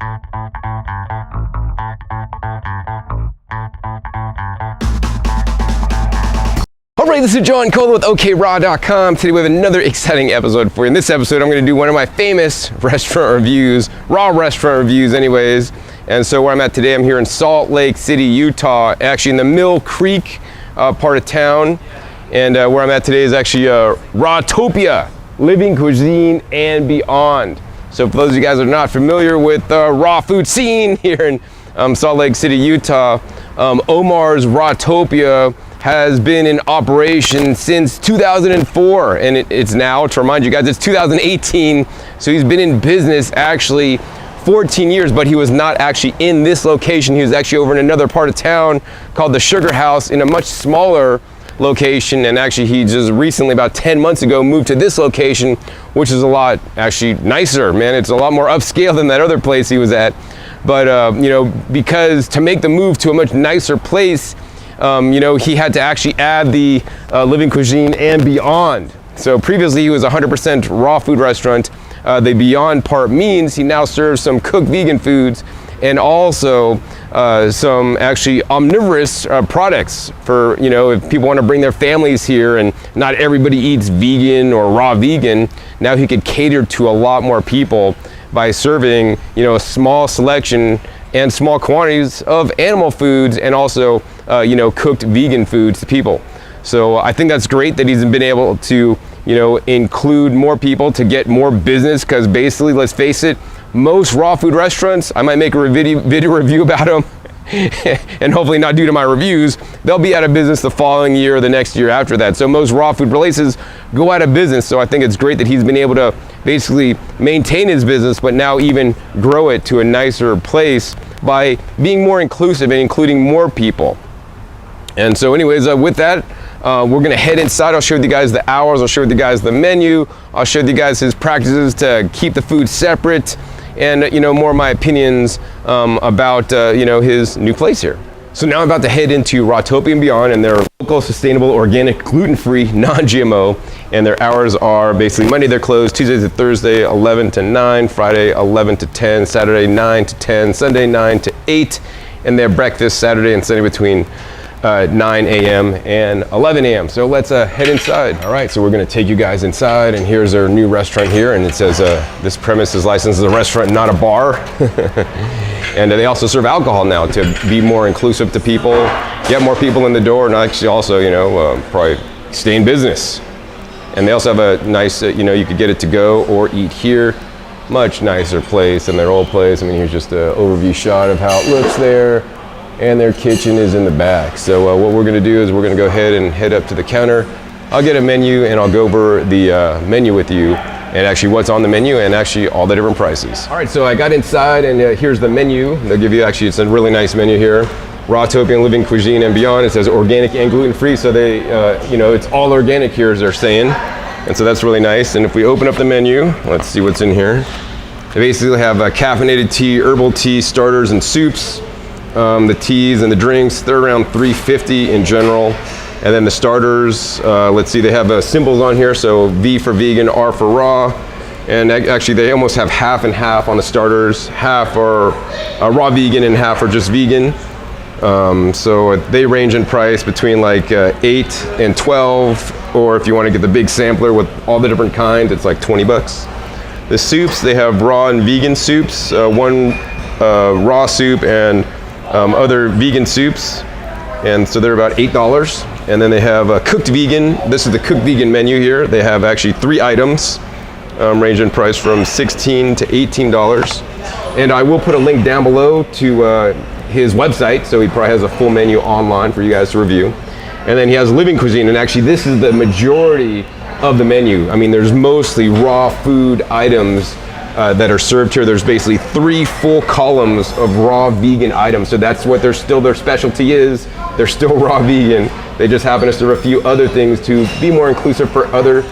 Alright, this is John Cola with OKRaw.com. Today we have another exciting episode for you. In this episode, I'm going to do one of my famous restaurant reviews, raw restaurant reviews anyways. And so where I'm at today, I'm here in Salt Lake City, Utah, actually in the Mill Creek part of town. And where I'm at today is actually Rawtopia, living cuisine and beyond. So for those of you guys that are not familiar with the raw food scene here in Salt Lake City, Utah, Omar's Rawtopia has been in operation since 2004, and it's now, to remind you guys, it's 2018, so he's been in business actually 14 years, but he was not actually in this location. He was actually over in another part of town called the Sugar House in a much smaller location, and actually he just recently, about 10 months ago, moved to this location, which is a lot actually nicer, man. It's a lot more upscale than that other place he was at, but you know, because to make the move to a much nicer place, you know, he had to actually add the living cuisine and beyond. So previously he was 100% raw food restaurant. The beyond part means he now serves some cooked vegan foods and also some actually omnivorous products for, you know, if people want to bring their families here and not everybody eats vegan or raw vegan, now he could cater to a lot more people by serving, you know, a small selection and small quantities of animal foods and also, you know, cooked vegan foods to people. So I think that's great that he's been able to, you know, include more people to get more business, because basically, let's face it, most raw food restaurants, I might make a video review about them and hopefully not due to my reviews, they'll be out of business the following year or the next year after that. So most raw food places go out of business. So I think it's great that he's been able to basically maintain his business, but now even grow it to a nicer place by being more inclusive and including more people. And so anyways, with that, we're gonna head inside. I'll show you guys the hours, I'll show you guys the menu, I'll show you guys his practices to keep the food separate, and you know, more of my opinions about you know, his new place here. So now I'm about to head into Rawtopia and Beyond, and they're local, sustainable, organic, gluten-free, non-GMO, and their hours are basically Monday they're closed, Tuesday to Thursday 11 to 9, Friday 11 to 10, Saturday 9 to 10, Sunday 9 to 8, and they have breakfast Saturday and Sunday between 9 a.m. and 11 a.m. So let's head inside. All right, so we're gonna take you guys inside, and here's their new restaurant here, and it says this premise is licensed as a restaurant, not a bar. And they also serve alcohol now to be more inclusive to people, get more people in the door, and actually also, you know, probably stay in business. And they also have a nice, you know, you could get it to go or eat here. Much nicer place than their old place. I mean, here's just an overview shot of how it looks there. And their kitchen is in the back. So what we're gonna do is we're gonna go ahead and head up to the counter. I'll get a menu and I'll go over the menu with you, and actually what's on the menu and actually all the different prices. All right, so I got inside, and here's the menu. They'll give you, actually, it's a really nice menu here. Rawtopia living cuisine and beyond. It says organic and gluten-free, so they, you know, it's all organic here, as they're saying. And so that's really nice. And if we open up the menu, let's see what's in here. They basically have caffeinated tea, herbal tea, starters, and soups. The teas and the drinks, they're around $3.50 in general. And then the starters, let's see, they have symbols on here. So V for vegan, R for raw. And actually they almost have half and half on the starters. Half are raw vegan and half are just vegan. So they range in price between like 8 and 12, or if you want to get the big sampler with all the different kinds, it's like 20 bucks. The soups, they have raw and vegan soups, one raw soup and other vegan soups, and so they're about $8. And then they have cooked vegan. This is the cooked vegan menu here. They have actually 3 items, range in price from $16 to $18. And I will put a link down below to his website, so he probably has a full menu online for you guys to review. And then he has living cuisine, and actually this is the majority of the menu. I mean, there's mostly raw food items that are served here. There's basically 3 full columns of raw vegan items. So that's what their specialty is. They're still raw vegan. They just happen to serve a few other things to be more inclusive for other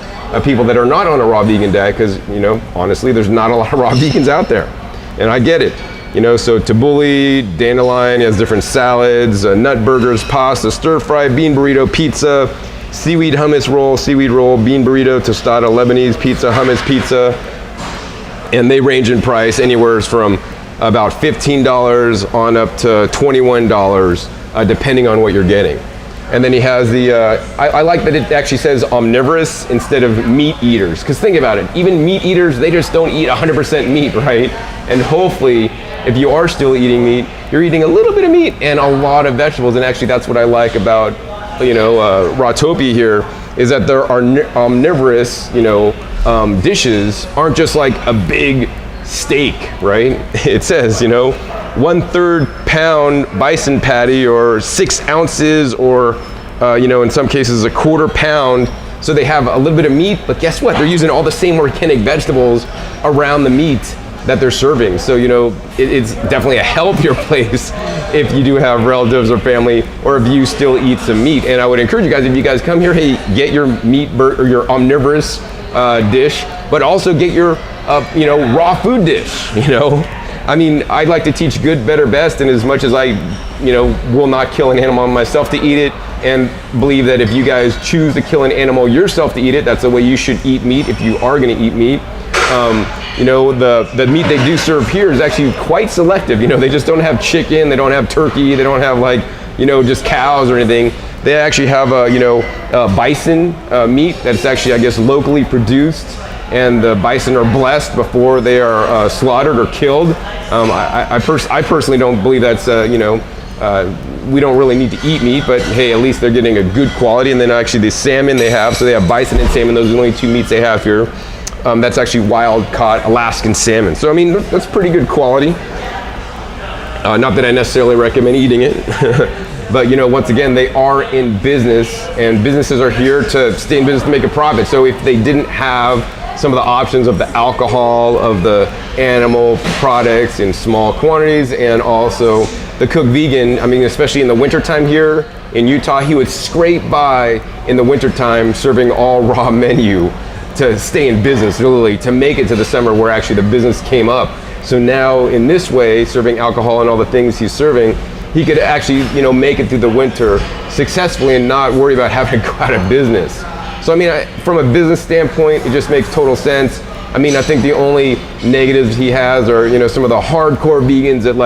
people that are not on a raw vegan diet, because, you know, honestly, there's not a lot of raw vegans out there. And I get it. You know, so tabbouleh, dandelion, has different salads, nut burgers, pasta, stir fry, bean burrito, pizza, seaweed hummus roll, seaweed roll, bean burrito, tostada, Lebanese pizza, hummus pizza. And they range in price anywhere from about $15 on up to $21, depending on what you're getting. And then he has the, I like that it actually says omnivorous instead of meat eaters. Because think about it, even meat eaters, they just don't eat 100% meat, right? And hopefully, if you are still eating meat, you're eating a little bit of meat and a lot of vegetables. And actually, that's what I like about, Rawtopia here, is that there are omnivorous, dishes aren't just like a big steak, right? It says, 1/3 pound bison patty, or 6 ounces, or in some cases a 1/4 pound. So they have a little bit of meat, but guess what? They're using all the same organic vegetables around the meat that they're serving. So it's definitely a healthier place if you do have relatives or family, or if you still eat some meat. And I would encourage you guys, if you guys come here, hey, get your meat or your omnivorous dish, but also get your raw food dish. I mean, I like to teach good, better, best, and as much as I, will not kill an animal myself to eat it, and believe that if you guys choose to kill an animal yourself to eat it, that's the way you should eat meat if you are going to eat meat. The meat they do serve here is actually quite selective. They just don't have chicken, they don't have turkey, they don't have just cows or anything. They actually have bison meat that's actually, I guess, locally produced. And the bison are blessed before they are slaughtered or killed. I personally don't believe that's, we don't really need to eat meat, but hey, at least they're getting a good quality. And then actually the salmon they have, so they have bison and salmon, those are the only 2 meats they have here. That's actually wild caught Alaskan salmon. So I mean, that's pretty good quality. Not that I necessarily recommend eating it. But once again, they are in business, and businesses are here to stay in business to make a profit. So if they didn't have some of the options of the alcohol, of the animal products in small quantities, and also the cooked vegan, I mean, especially in the wintertime here in Utah, he would scrape by in the wintertime serving all raw menu to stay in business, really, to make it to the summer where actually the business came up. So now in this way, serving alcohol and all the things he's serving, he could actually, make it through the winter successfully and not worry about having to go out of business. So I mean, from a business standpoint, it just makes total sense. I mean, I think the only negatives he has are, some of the hardcore vegans that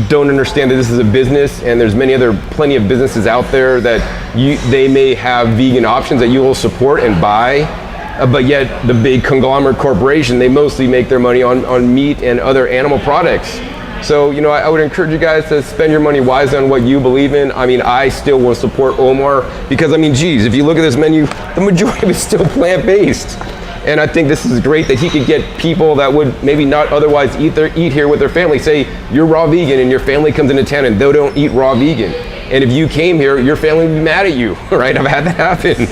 don't understand that this is a business, and there's plenty of businesses out there that they may have vegan options that you will support and buy, but yet the big conglomerate corporation, they mostly make their money on meat and other animal products. So, I would encourage you guys to spend your money wisely on what you believe in. I mean, I still will support Omar because, I mean, geez, if you look at this menu, the majority of it is still plant-based. And I think this is great that he could get people that would maybe not otherwise eat here with their family. Say you're raw vegan and your family comes into town and they don't eat raw vegan. And if you came here, your family would be mad at you, right? I've had that happen.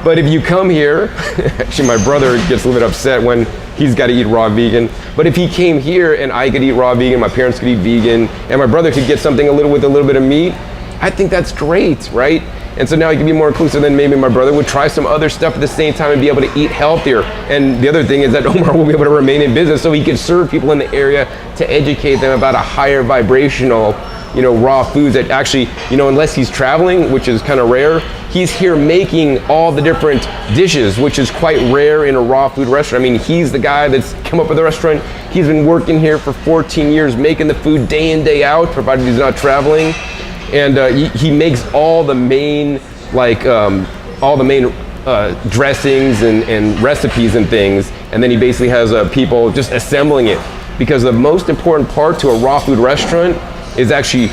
But if you come here, actually my brother gets a little bit upset when he's got to eat raw vegan. But if he came here and I could eat raw vegan, my parents could eat vegan, and my brother could get something with a little bit of meat, I think that's great, right? And so now he can be more inclusive, then maybe my brother would try some other stuff at the same time and be able to eat healthier. And the other thing is that Omar will be able to remain in business so he can serve people in the area to educate them about a higher vibrational, raw foods that actually, unless he's traveling, which is kind of rare, he's here making all the different dishes, which is quite rare in a raw food restaurant. I mean, he's the guy that's come up with the restaurant. He's been working here for 14 years, making the food day in, day out, provided he's not traveling. And he makes all the main, dressings and recipes and things. And then he basically has people just assembling it. Because the most important part to a raw food restaurant is actually,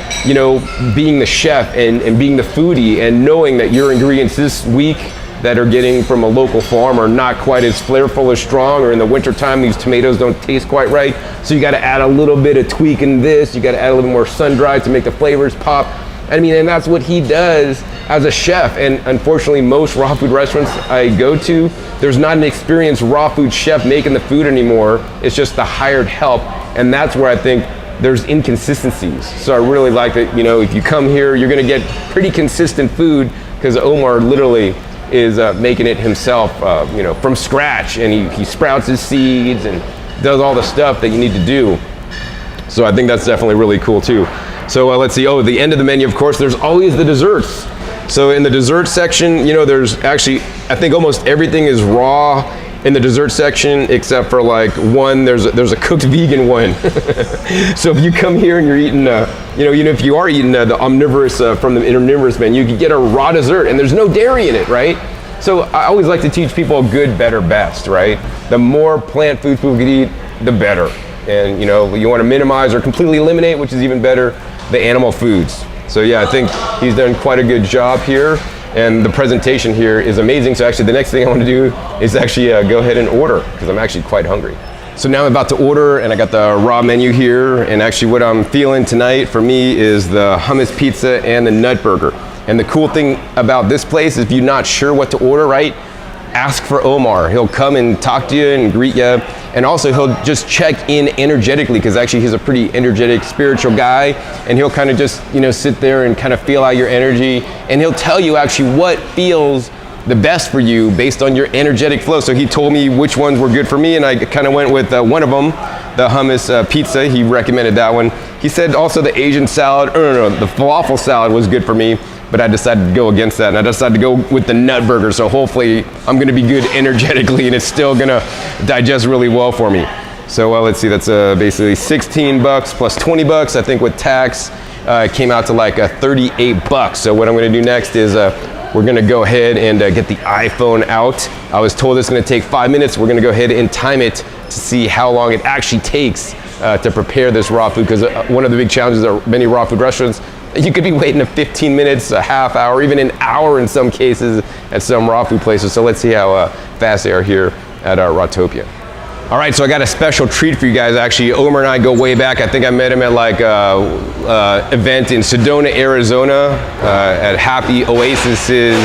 being the chef and being the foodie and knowing that your ingredients this week that are getting from a local farm are not quite as flavorful or strong, or in the wintertime these tomatoes don't taste quite right. So you got to add a little bit of tweak in this, you got to add a little more sun-dried to make the flavors pop. I mean, and that's what he does as a chef. And unfortunately, most raw food restaurants I go to, there's not an experienced raw food chef making the food anymore. It's just the hired help. And that's where I think there's inconsistencies. So I really like that, if you come here, you're gonna get pretty consistent food because Omar literally is making it himself, from scratch. And he sprouts his seeds and does all the stuff that you need to do. So I think that's definitely really cool too. So let's see, the end of the menu, of course, there's always the desserts. So in the dessert section, there's actually, I think almost everything is raw in the dessert section, except for like one, there's a cooked vegan one. So if you come here and you're eating, you know, even if you are eating the Omnivorous from the Omnivorous menu, you can get a raw dessert and there's no dairy in it, right? So I always like to teach people good, better, best, right? The more plant foods people can eat, the better. And you know, you want to minimize or completely eliminate, which is even better, the animal foods. So yeah, I think he's done quite a good job here, and the presentation here is amazing. So actually the next thing I want to do is actually go ahead and order, because I'm actually quite hungry. So now I'm about to order, and I got the raw menu here, and actually what I'm feeling tonight for me is the hummus pizza and the nut burger. And the cool thing about this place is if you're not sure what to order, right, ask for Omar. He'll come and talk to you and greet you. And also he'll just check in energetically, because actually he's a pretty energetic, spiritual guy. And he'll kind of just, you know, sit there and kind of feel out your energy. And he'll tell you actually what feels the best for you based on your energetic flow. So he told me which ones were good for me, and I kind of went with one of them, the hummus pizza. He recommended that one. He said also the Asian salad, no, the falafel salad was good for me, but I decided to go against that, and I decided to go with the nut burger. So hopefully I'm gonna be good energetically, and it's still gonna digest really well for me. So let's see, that's basically 16 bucks plus 20 bucks. I think with tax, it came out to like 38 bucks. So what I'm gonna do next is we're gonna go ahead and get the iPhone out. I was told it's gonna take 5 minutes. We're gonna go ahead and time it to see how long it actually takes to prepare this raw food, because one of the big challenges at many raw food restaurants, you could be waiting 15 minutes, a half hour, even an hour in some cases at some raw food places. So let's see how fast they are here at Rawtopia. All right, so I got a special treat for you guys. Actually, Omar and I go way back. I think I met him at like event in Sedona, Arizona, at Happy Oasis's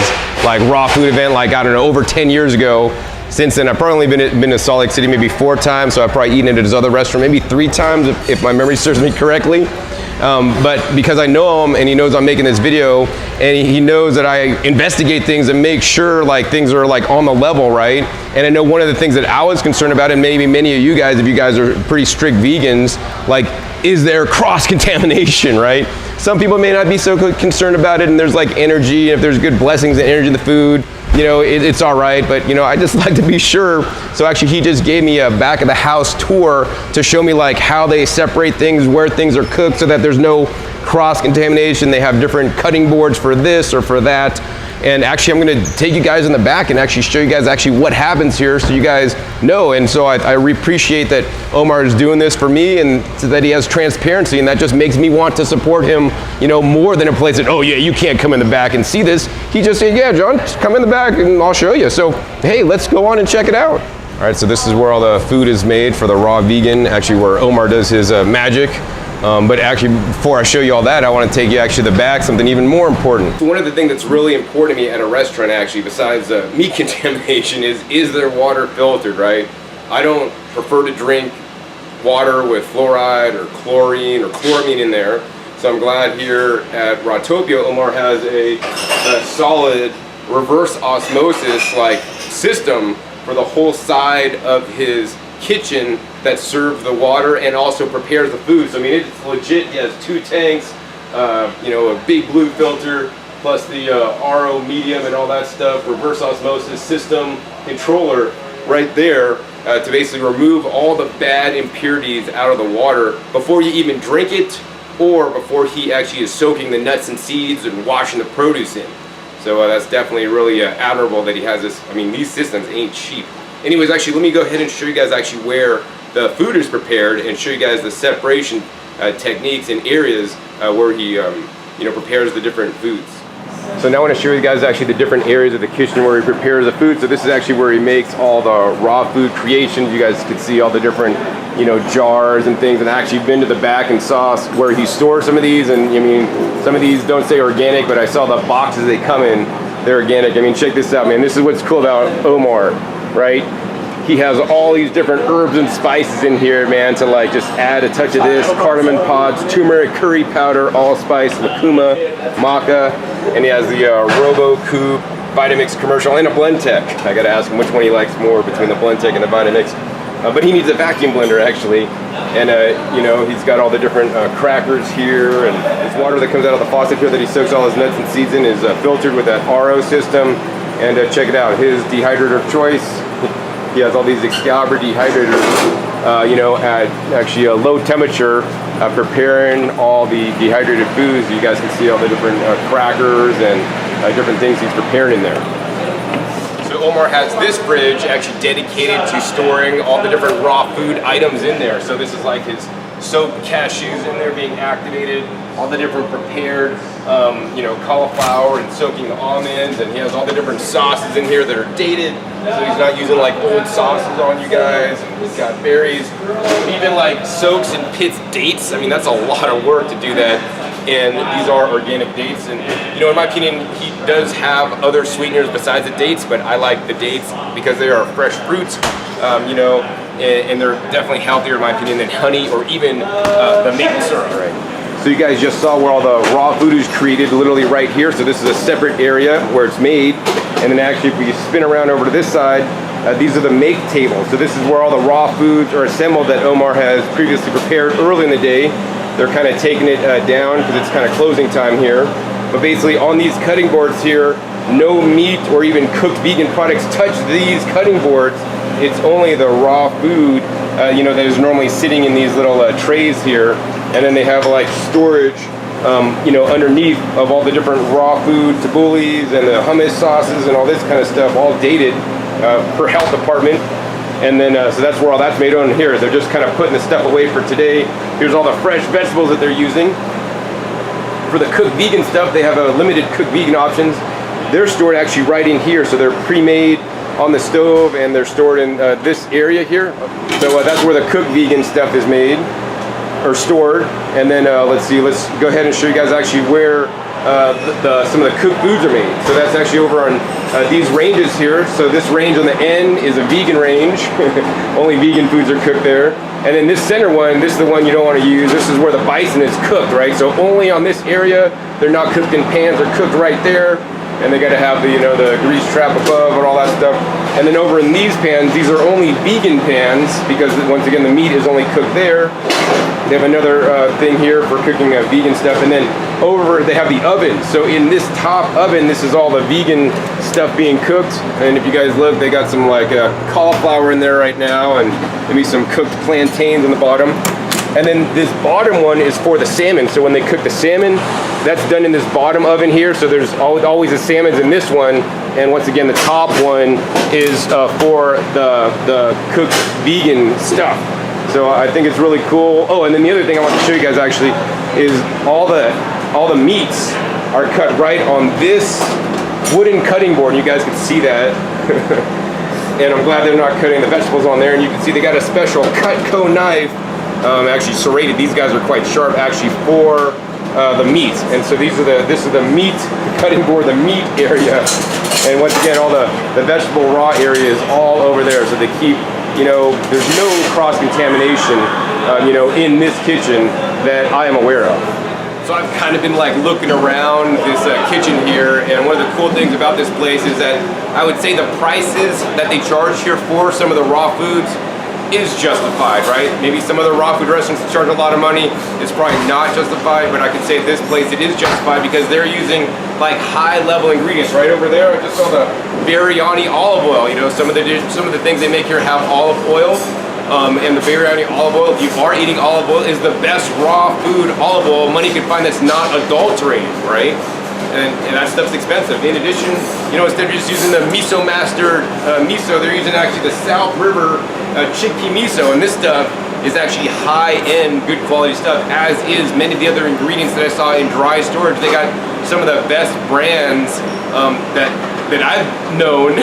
like raw food event, like, I don't know, over 10 years ago. Since then, I've probably been to Salt Lake City maybe 4 times, so I've probably eaten at his other restaurant maybe 3 times, if my memory serves me correctly. But because I know him and he knows I'm making this video, and he knows that I investigate things and make sure like things are like on the level, right? And I know one of the things that I was concerned about, and maybe many of you guys, if you guys are pretty strict vegans, like, is there cross-contamination, right? Some people may not be so concerned about it, and there's like energy, and if there's good blessings and energy in the food, you know, it's all right, but you know, I just like to be sure. So actually he just gave me a back of the house tour to show me like how they separate things, where things are cooked, so that there's no cross-contamination. They have different cutting boards for this or for that. And actually I'm gonna take you guys in the back and actually show you guys actually what happens here, so you guys know. And so I appreciate that Omar is doing this for me, and so that he has transparency, and that just makes me want to support him, you know, more than a place that, oh yeah, you can't come in the back and see this. He just said, yeah, John, just come in the back and I'll show you. So, hey, let's go on and check it out. All right, so this is where all the food is made for the raw vegan, actually where Omar does his magic. But actually, before I show you all that, I want to take you actually to the back, something even more important. So one of the things that's really important to me at a restaurant, actually, besides meat contamination, is their water filtered, right? I don't prefer to drink water with fluoride or chlorine or chloramine in there. So I'm glad here at Rawtopia, Omar has a solid reverse osmosis like system for the whole side of his kitchen that serves the water and also prepares the food. So I mean, it's legit. He has 2 tanks, you know, a big blue filter, plus the RO medium and all that stuff, reverse osmosis system controller right there to basically remove all the bad impurities out of the water before you even drink it, or before he actually is soaking the nuts and seeds and washing the produce in. So that's definitely really admirable that he has this. I mean, these systems ain't cheap. Anyways, actually, let me go ahead and show you guys actually where the food is prepared, and show you guys the separation techniques and areas where he you know, prepares the different foods. So now I want to show you guys actually the different areas of the kitchen where he prepares the food. So this is actually where he makes all the raw food creations. You guys can see all the different, you know, jars and things, and I actually been to the back and saw where he stores some of these. And I mean, some of these don't say organic, but I saw the boxes they come in, they're organic. I mean, check this out, man. This is what's cool about Omar, right? He has all these different herbs and spices in here, man, to like just add a touch of this, cardamom pods, turmeric, curry powder, allspice, lucuma, maca, and he has the Robo Coupe Vitamix commercial and a Blendtec. I gotta ask him which one he likes more between the Blendtec and the Vitamix. But he needs a vacuum blender actually, and you know, he's got all the different crackers here, and this water that comes out of the faucet here that he soaks all his nuts and seeds in is filtered with that RO system. And check it out, his dehydrator of choice he has all these Excalibur dehydrators, you know, at actually a low temperature, preparing all the dehydrated foods. You guys can see all the different crackers and different things he's preparing in there. So Omar has this fridge actually dedicated to storing all the different raw food items in there. So this is like his soaked cashews in there being activated, all the different prepared, you know, cauliflower and soaking almonds, and he has all the different sauces in here that are dated, so he's not using like old sauces on you guys. And he's got berries, even like soaks and pits dates. I mean, that's a lot of work to do that, and these are organic dates. And you know, in my opinion, he does have other sweeteners besides the dates, but I like the dates because they are fresh fruits, you know, and they're definitely healthier in my opinion than honey or even the maple syrup. Right. So you guys just saw where all the raw food is created, literally right here. So this is a separate area where it's made. And then actually, if we spin around over to this side, these are the make tables. So this is where all the raw foods are assembled that Omar has previously prepared early in the day. They're kind of taking it down because it's kind of closing time here. But basically on these cutting boards here, no meat or even cooked vegan products touch these cutting boards. It's only the raw food, you know, that is normally sitting in these little trays here. And then they have like storage, you know, underneath of all the different raw food, tabboulehs and the hummus sauces and all this kind of stuff, all dated per health department. And then, so that's where all that's made on here. They're just kind of putting the stuff away for today. Here's all the fresh vegetables that they're using. For the cooked vegan stuff, they have a limited cooked vegan options. They're stored actually right in here. So they're pre-made on the stove and they're stored in this area here. So that's where the cooked vegan stuff is made or stored. And then let's see, let's go ahead and show you guys actually where some of the cooked foods are made. So that's actually over on these ranges here. So this range on the end is a vegan range. Only vegan foods are cooked there. And then this center one, this is the one you don't want to use. This is where the bison is cooked, right? So only on this area, they're not cooked in pans, they're cooked right there. And they got to have the, you know, the grease trap above and all that stuff. And then over in these pans, these are only vegan pans because once again, the meat is only cooked there. They have another thing here for cooking vegan stuff. And then over, they have the oven. So in this top oven, this is all the vegan stuff being cooked. And if you guys look, they got some like cauliflower in there right now and maybe some cooked plantains on the bottom. And then this bottom one is for the salmon. So when they cook the salmon, that's done in this bottom oven here. So there's always the salmons in this one. And once again, the top one is for the cooked vegan stuff. So I think it's really cool. Oh, and then the other thing I want to show you guys actually is all the meats are cut right on this wooden cutting board. You guys can see that. And I'm glad they're not cutting the vegetables on there. And you can see they got a special Cutco knife. Actually serrated. These guys are quite sharp actually for the meat. And so this is the meat cutting board, the meat area. And once again, all the vegetable raw area is all over there. So they keep, you know, there's no cross-contamination, you know, in this kitchen that I am aware of. So I've kind of been like looking around this kitchen here, and one of the cool things about this place is that I would say the prices that they charge here for some of the raw foods is justified, right? Maybe some other raw food restaurants charge a lot of money. It's probably not justified, but I can say at this place it is justified because they're using like high-level ingredients. Right over there, I just saw the biryani olive oil. You know, some of the things they make here have olive oil, and the biryani olive oil, if you are eating olive oil, is the best raw food olive oil money can find that's not adulterated, right? And that stuff's expensive. In addition, you know, instead of just using the miso mastered miso, they're using actually the South River chickpea miso, and this stuff is actually high-end, good quality stuff, as is many of the other ingredients that I saw in dry storage. They got some of the best brands that I've known,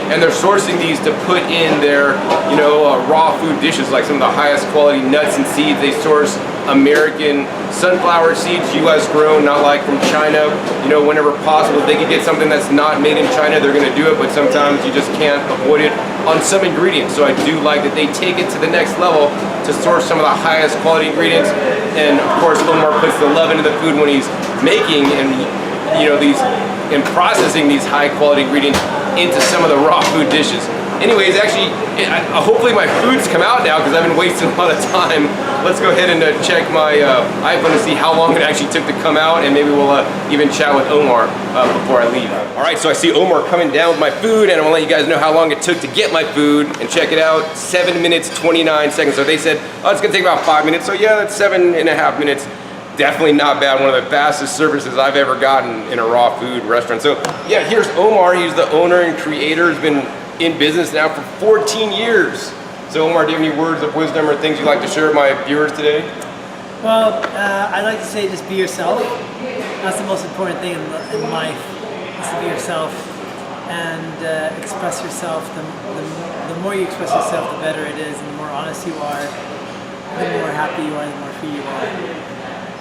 and they're sourcing these to put in their, you know, raw food dishes, like some of the highest quality nuts and seeds. They source American sunflower seeds, US grown, not like from China. You know, whenever possible, if they can get something that's not made in China, they're gonna do it, but sometimes you just can't avoid it on some ingredients. So I do like that they take it to the next level to source some of the highest quality ingredients. And of course, Omar puts the love into the food when he's making and, you know, and processing these high quality ingredients into some of the raw food dishes. anyways, actually, hopefully my food's come out now because I've been wasting a lot of time. Let's go ahead and check my iPhone to see how long it actually took to come out, and maybe we'll even chat with Omar before I leave. All right, so I see Omar coming down with my food, and I'm gonna let you guys know how long it took to get my food, and check it out, 7 minutes, 29 seconds. So they said, oh, it's gonna take about 5 minutes. So yeah, that's 7.5 minutes. Definitely not bad. One of the fastest services I've ever gotten in a raw food restaurant. So yeah, here's Omar. He's the owner and creator. He's been in business now for 14 years. So Omar, do you have any words of wisdom or things you'd like to share with my viewers today? Well, I'd like to say just be yourself. That's the most important thing in life, is to be yourself and express yourself. The more you express yourself, the better it is, and the more honest you are, the more happy you are, the more free you are.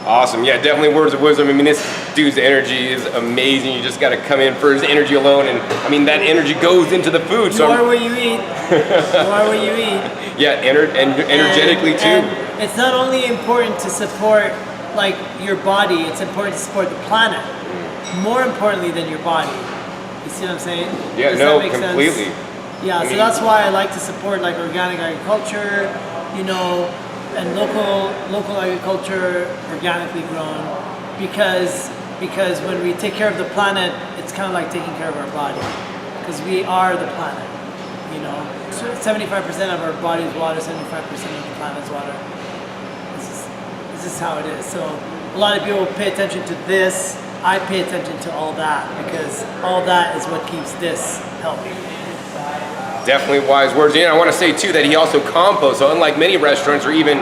Awesome, yeah, definitely words of wisdom. I mean, this dude's energy is amazing. You just got to come in for his energy alone, and I mean, that energy goes into the food. You are what you eat. You are what you eat. Yeah, energetically too. And it's not only important to support like your body, it's important to support the planet. More importantly than your body. You see what I'm saying? Yeah, Does no, that make completely. Sense? Yeah, so that's why I like to support like organic agriculture, you know, and local agriculture, organically grown, because when we take care of the planet, it's kind of like taking care of our body, because we are the planet, you know. 75% of our body is water, 75% of the planet is water. This is how it is. So a lot of people pay attention to this. I pay attention to all that, because all that is what keeps this healthy. Definitely wise words. And I want to say too that he also composts. So unlike many restaurants or even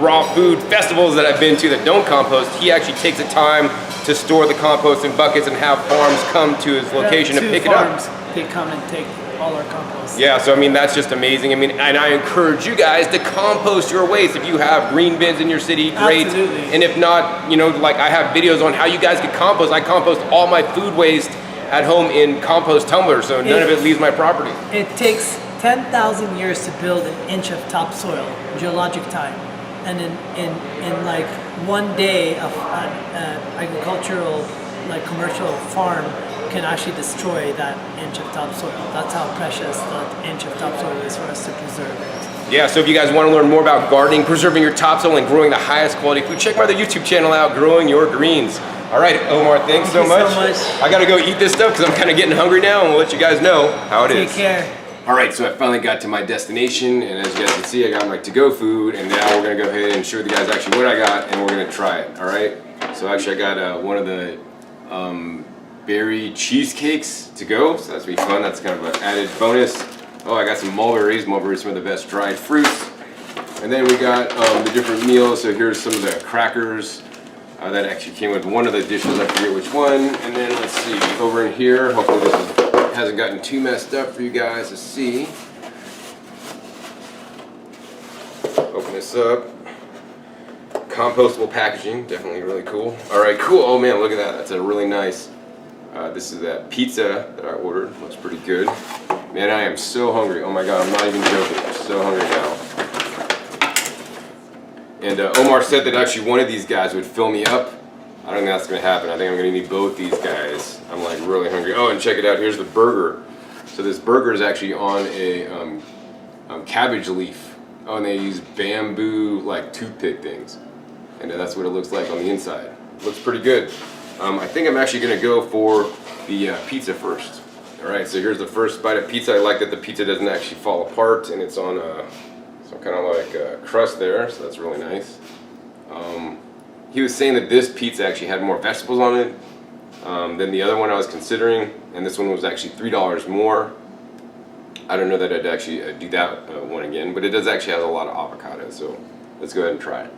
raw food festivals that I've been to that don't compost, he actually takes the time to store the compost in buckets and have farms come to his location to pick it up. They come and take all our compost. Yeah, so I mean, that's just amazing. I mean, and I encourage you guys to compost your waste. If you have green bins in your city, great. Absolutely. And if not, you know, like I have videos on how you guys can compost. I compost all my food waste at home in compost tumblers, so none of it leaves my property. It takes 10,000 years to build an inch of topsoil, geologic time. And in like 1 day of agricultural, like commercial farm can actually destroy that inch of topsoil. That's how precious that inch of topsoil is for us to preserve it. Yeah, so if you guys want to learn more about gardening, preserving your topsoil, and growing the highest quality food, check my other YouTube channel out, Growing Your Greens. All right, Omar, thanks so much. I gotta go eat this stuff because I'm kind of getting hungry now, and we'll let you guys know how it is. Take care. All right, so I finally got to my destination, and as you guys can see, I got my to-go food, and now we're gonna go ahead and show you guys actually what I got, and we're gonna try it, all right? So actually I got one of the berry cheesecakes to go, so that's gonna be fun. That's kind of an added bonus. Oh, I got some mulberries. Mulberries are some of the best dried fruits. And then we got the different meals, so here's some of the crackers. That actually came with one of the dishes, I forget which one. And then let's see, over in here, hopefully this hasn't gotten too messed up for you guys to see. Open this up. Compostable packaging, definitely really cool. All right, cool. Oh man, look at that. That's a really nice, this is that pizza that I ordered. Looks pretty good. Man, I am so hungry. Oh my God, I'm not even joking. I'm so hungry now. And Omar said that actually one of these guys would fill me up. I don't think that's gonna happen. I think I'm gonna need both these guys. I'm like really hungry. Oh, and check it out, here's the burger. So this burger is actually on a cabbage leaf. Oh, and they use bamboo like toothpick things. And that's what it looks like on the inside. Looks pretty good. I think I'm actually gonna go for the pizza first. All right, so here's the first bite of pizza. I like that the pizza doesn't actually fall apart, and it's on some kind of like crust there, so that's really nice. He was saying that this pizza actually had more vegetables on it than the other one I was considering, and this one was actually $3 more. I don't know that I'd actually do that one again, but it does actually have a lot of avocado, so let's go ahead and try it.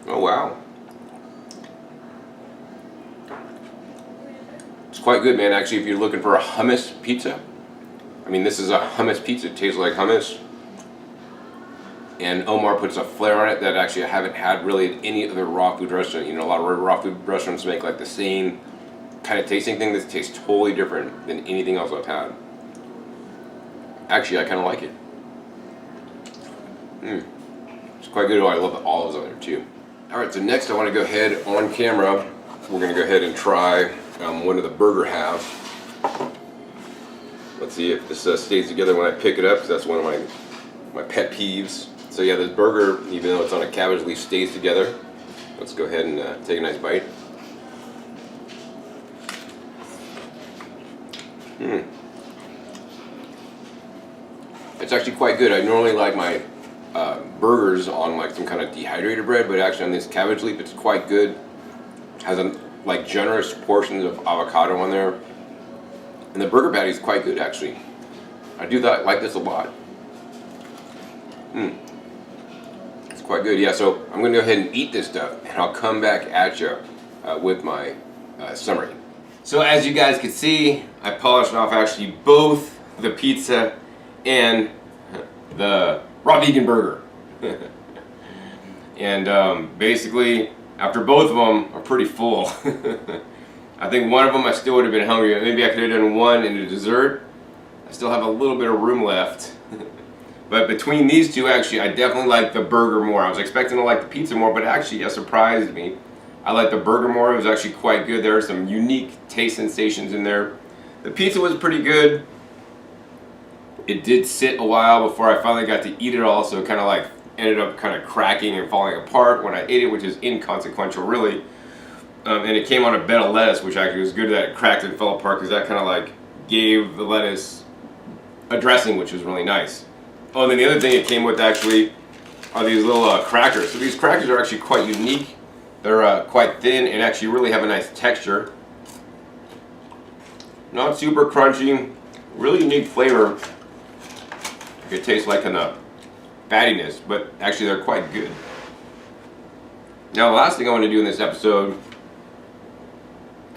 Oh wow. It's quite good, man. Actually, if you're looking for a hummus pizza, I mean, this is a hummus pizza. It tastes like hummus. And Omar puts a flair on it that actually I haven't had really at any other raw food restaurant. You know, a lot of raw food restaurants make like the same kind of tasting thing. This tastes totally different than anything else I've had. Actually, I kind of like it. It's quite good. Oh, I love the olives on there too. All right, so next I want to go ahead on camera. We're going to go ahead and try one of the burger halves. Let's see if this stays together when I pick it up, because that's one of my pet peeves. So yeah, this burger, even though it's on a cabbage leaf, stays together. Let's go ahead and take a nice bite. It's actually quite good. I normally like my burgers on like some kind of dehydrated bread, but actually on this cabbage leaf, it's quite good. Has a like generous portions of avocado on there, and the burger patty is quite good actually. I do like this a lot. It's quite good. Yeah, so I'm gonna go ahead and eat this stuff, and I'll come back at you with my summary. So as you guys can see, I polished off actually both the pizza and the raw vegan burger. And basically, after both of them are pretty full. I think one of them I still would have been hungry. Maybe I could have done one in a dessert. I still have a little bit of room left. But between these two, actually, I definitely like the burger more. I was expecting to like the pizza more, but actually it surprised me. I like the burger more. It was actually quite good. There are some unique taste sensations in there. The pizza was pretty good. It did sit a while before I finally got to eat it all, so it kind of like ended up kind of cracking and falling apart when I ate it, which is inconsequential really. And it came on a bed of lettuce, which actually was good that it cracked and fell apart, because that kind of like gave the lettuce a dressing, which was really nice. Oh, and then the other thing it came with actually are these little crackers. So these crackers are actually quite unique. They're quite thin and actually really have a nice texture. Not super crunchy, really unique flavor. It tastes like an fattiness, but actually they're quite good. Now the last thing I want to do in this episode,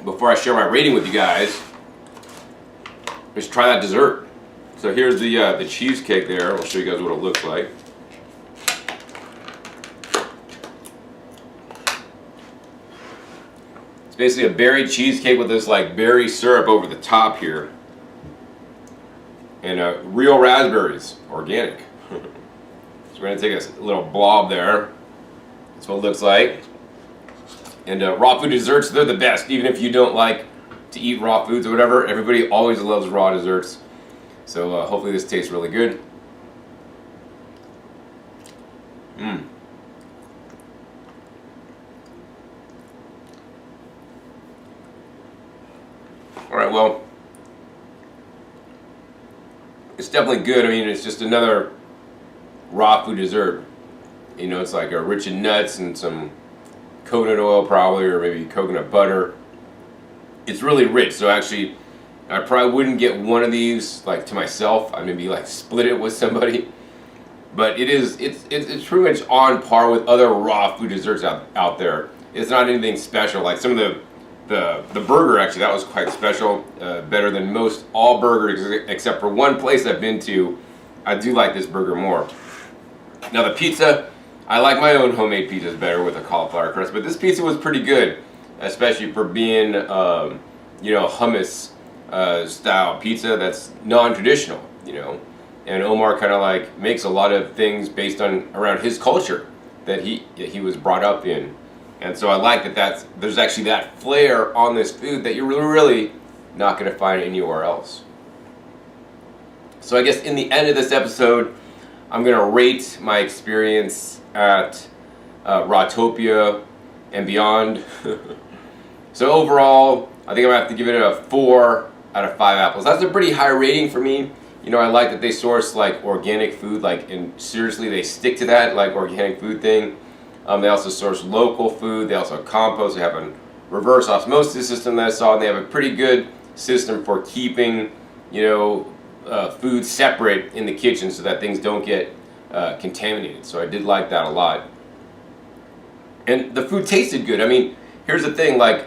before I share my rating with you guys, is try that dessert. So here's the cheesecake there. I'll show you guys what it looks like. It's basically a berry cheesecake with this like berry syrup over the top here. And real raspberries, organic. So we're going to take a little blob there. That's what it looks like. And raw food desserts, they're the best. Even if you don't like to eat raw foods or whatever, everybody always loves raw desserts. So hopefully this tastes really good. Alright, well, it's definitely good. I mean, it's just another raw food dessert. You know, it's like rich in nuts and some coconut oil probably, or maybe coconut butter. It's really rich, so actually I probably wouldn't get one of these like to myself. I maybe like split it with somebody. But it's pretty much on par with other raw food desserts out there. It's not anything special. Like some of the burger, actually, that was quite special. Better than most all burgers, except for one place I've been to. I do like this burger more. Now the pizza, I like my own homemade pizzas better with a cauliflower crust, but this pizza was pretty good, especially for being, you know, hummus style pizza that's non-traditional, you know. And Omar kind of like makes a lot of things based on around his culture that he was brought up in. And so I like that there's actually that flair on this food that you're really not going to find anywhere else. So I guess in the end of this episode, I'm going to rate my experience at Rawtopia and beyond. So overall, I think I'm going to have to give it a 4 out of 5 apples. That's a pretty high rating for me. You know, I like that they source like organic food, like, and seriously they stick to that like organic food thing. They also source local food. They also compost. They have a reverse osmosis system that I saw, and they have a pretty good system for keeping, you know, food separate in the kitchen so that things don't get contaminated. So I did like that a lot. And the food tasted good. I mean, here's the thing, like,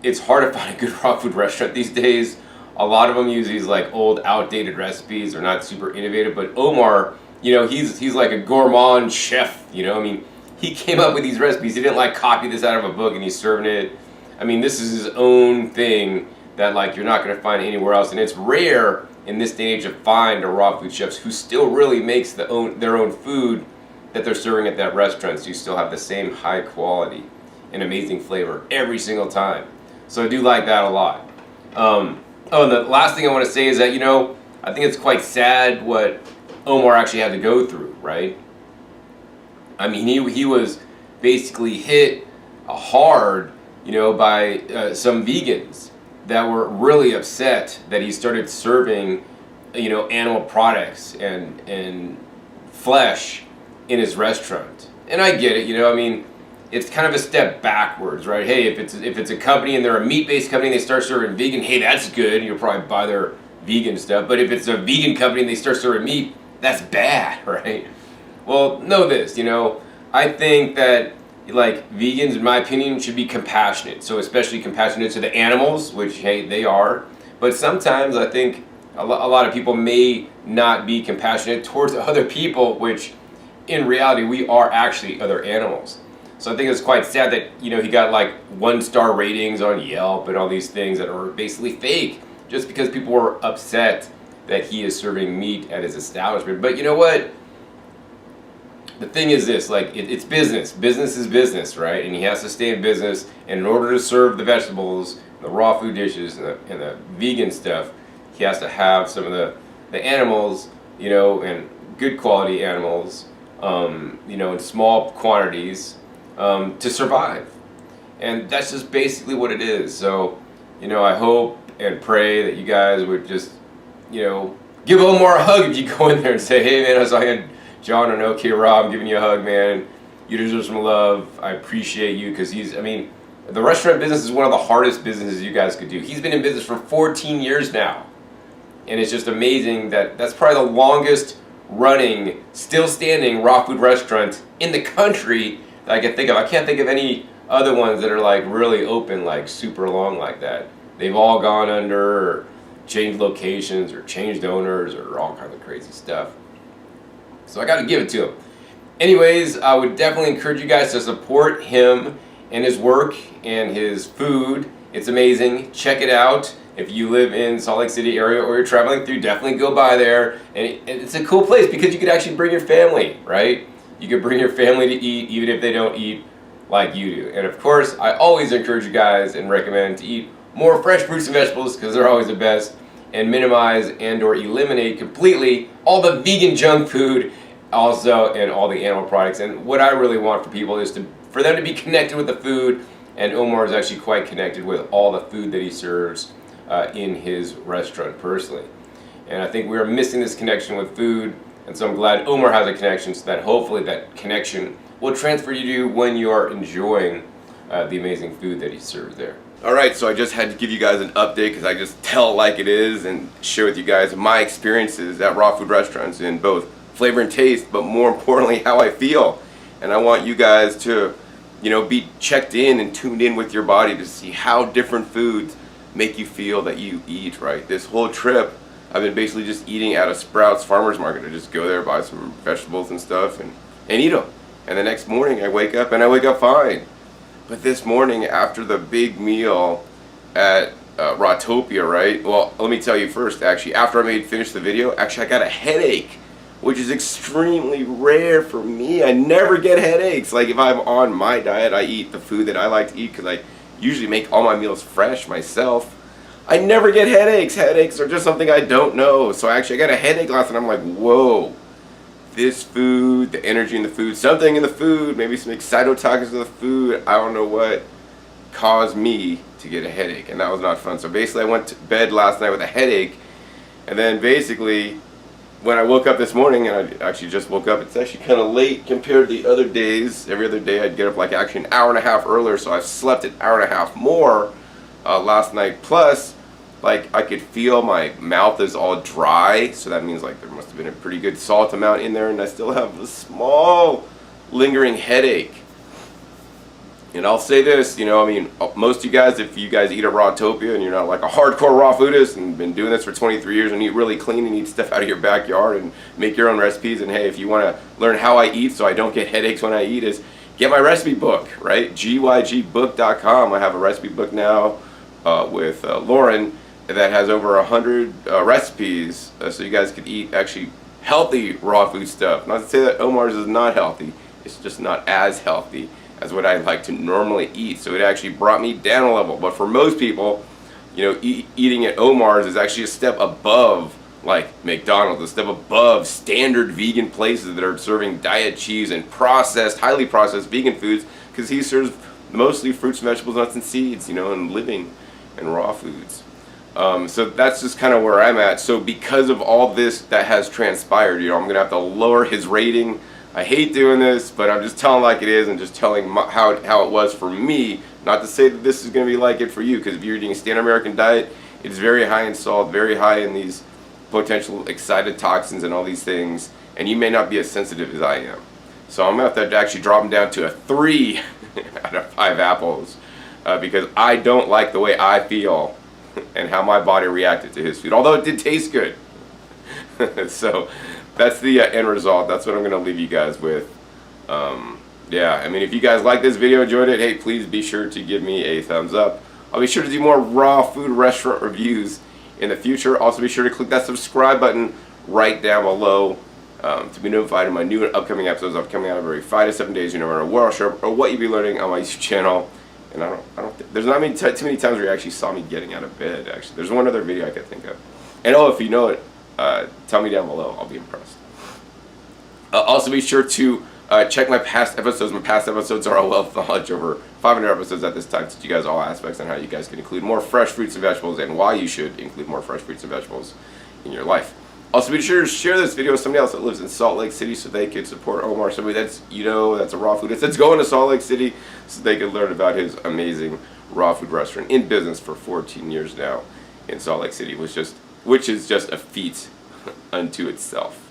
it's hard to find a good raw food restaurant these days. A lot of them use these like old, outdated recipes. They're not super innovative. But Omar, you know, he's like a gourmand chef. You know, I mean, he came up with these recipes. He didn't like copy this out of a book and he's serving it. I mean, this is his own thing that like you're not going to find anywhere else. And it's rare in this day and age to find a raw food chefs who still really makes their own food that they're serving at that restaurant. So you still have the same high quality and amazing flavor every single time. So I do like that a lot. Oh, and the last thing I want to say is that, you know, I think it's quite sad what Omar actually had to go through, right? I mean, he was basically hit hard, by some vegans that were really upset that he started serving, animal products and flesh in his restaurant. And I get it, I mean, it's kind of a step backwards, right? Hey, if it's a company and they're a meat-based company and they start serving vegan, hey, that's good. You'll probably buy their vegan stuff. But if it's a vegan company and they start serving meat, that's bad, right? Well, know this, I think that like vegans, in my opinion, should be compassionate. So especially compassionate to the animals, which, hey, they are. But sometimes I think a lot of people may not be compassionate towards other people, which in reality, we are actually other animals. So I think it's quite sad that, he got like 1-star ratings on Yelp and all these things that are basically fake just because people were upset that he is serving meat at his establishment. But you know what? The thing is this, like, it's business. Business is business, right? And he has to stay in business. And in order to serve the vegetables, the raw food dishes, and the vegan stuff, he has to have some of the animals, and good quality animals, in small quantities to survive. And that's just basically what it is. So, I hope and pray that you guys would just, give Omar a hug if you go in there and say, hey, man, I saw you, John, and OK Rob, I'm giving you a hug, man. You deserve some love. I appreciate you because the restaurant business is one of the hardest businesses you guys could do. He's been in business for 14 years now. And it's just amazing that's probably the longest running, still standing raw food restaurant in the country that I can think of. I can't think of any other ones that are like really open, like super long like that. They've all gone under or changed locations or changed owners or all kinds of crazy stuff. So I got to give it to him. Anyways, I would definitely encourage you guys to support him and his work and his food. It's amazing. Check it out. If you live in Salt Lake City area or you're traveling through, definitely go by there. And it's a cool place because you could actually bring your family, right? You could bring your family to eat even if they don't eat like you do. And of course, I always encourage you guys and recommend to eat more fresh fruits and vegetables because they're always the best, and minimize and or eliminate completely all the vegan junk food also and all the animal products. And what I really want for people is for them to be connected with the food, and Omar is actually quite connected with all the food that he serves in his restaurant personally. And I think we are missing this connection with food, and so I'm glad Omar has a connection so that hopefully that connection will transfer you to when you are enjoying the amazing food that he serves there. Alright, so I just had to give you guys an update because I just tell it like it is and share with you guys my experiences at raw food restaurants in both flavor and taste, but more importantly how I feel. And I want you guys to, be checked in and tuned in with your body to see how different foods make you feel that you eat, right? This whole trip, I've been basically just eating at a Sprouts farmer's market. I just go there, buy some vegetables and stuff and eat them. And the next morning I wake up and I wake up fine. But this morning after the big meal at Rawtopia, right? Well, let me tell you first, actually, after I finished the video, actually I got a headache, which is extremely rare for me. I never get headaches. Like if I'm on my diet, I eat the food that I like to eat because I usually make all my meals fresh myself. I never get headaches. Headaches are just something I don't know. So actually I got a headache last night. I'm like, whoa, this food, the energy in the food, something in the food, maybe some excitotoxins in the food, I don't know what caused me to get a headache, and that was not fun. So basically I went to bed last night with a headache, and then basically when I woke up this morning, and I actually just woke up, it's actually kind of late compared to the other days. Every other day I'd get up like actually an hour and a half earlier, so I've slept an hour and a half more last night. Plus, like I could feel my mouth is all dry, so that means like there must have been a pretty good salt amount in there, and I still have a small lingering headache. And I'll say this, most of you guys, if you guys eat at Rawtopia and you're not like a hardcore raw foodist and been doing this for 23 years and eat really clean and eat stuff out of your backyard and make your own recipes, and hey, if you want to learn how I eat so I don't get headaches when I eat, is get my recipe book, right? gygbook.com. I have a recipe book now with Lauren that has over 100 recipes, so you guys could eat actually healthy raw food stuff. Not to say that Omar's is not healthy, it's just not as healthy as what I like to normally eat. So it actually brought me down a level. But for most people, eating at Omar's is actually a step above like McDonald's, a step above standard vegan places that are serving diet cheese and processed, highly processed vegan foods, because he serves mostly fruits, vegetables, nuts, and seeds, and living and raw foods. So that's just kind of where I'm at. So because of all this that has transpired, I'm going to have to lower his rating. I hate doing this, but I'm just telling like it is and just telling how it was for me. Not to say that this is going to be like it for you, because if you're eating a standard American diet, it's very high in salt, very high in these potential excited toxins and all these things, and you may not be as sensitive as I am. So I'm going to have to actually drop them down to a 3 out of 5 apples, because I don't like the way I feel and how my body reacted to his food, although it did taste good. So that's the end result. That's what I'm going to leave you guys with. Yeah, I mean, if you guys like this video, enjoyed it, hey, please be sure to give me a thumbs up. I'll be sure to do more raw food restaurant reviews in the future. Also be sure to click that subscribe button right down below to be notified of my new and upcoming episodes. I'm coming out every 5 to 7 days. You never know where I'll show up or what you'll be learning on my YouTube channel. And there's not too many times where you actually saw me getting out of bed, actually. There's one other video I could think of. And if you know it, tell me down below. I'll be impressed. Also be sure to check my past episodes. My past episodes are a wealth of knowledge, over 500 episodes at this time, to teach you guys all aspects on how you guys can include more fresh fruits and vegetables, and why you should include more fresh fruits and vegetables in your life. Also be sure to share this video with somebody else that lives in Salt Lake City, so they could support Omar, somebody that's that's a raw food that's going to Salt Lake City, so they could learn about his amazing raw food restaurant, in business for 14 years now in Salt Lake City, which is just a feat unto itself.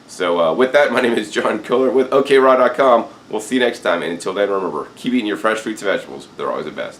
So with that, my name is John Kohler with OKRaw.com. We'll see you next time, and until then, remember, keep eating your fresh fruits and vegetables. They're always the best.